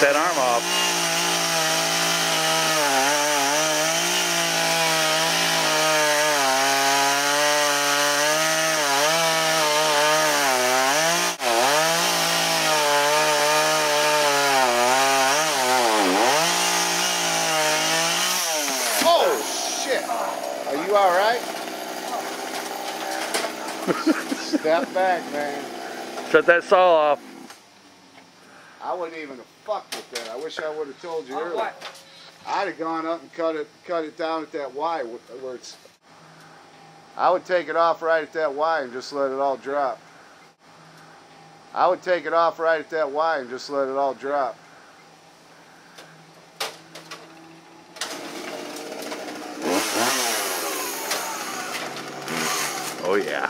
that arm off. Oh shit! Are you all right? Step back, man. Shut that saw off. I wouldn't even have fucked with that. I wish I would have told you earlier. I'd have gone up and cut it down at that Y where it's. I would take it off right at that Y and just let it all drop. I would take it off right at that Y and just let it all drop. Oh yeah.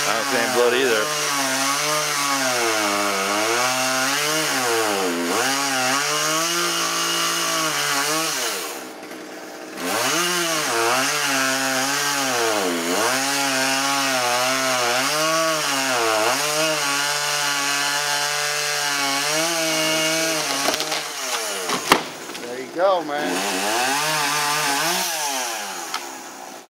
I don't see any blood either.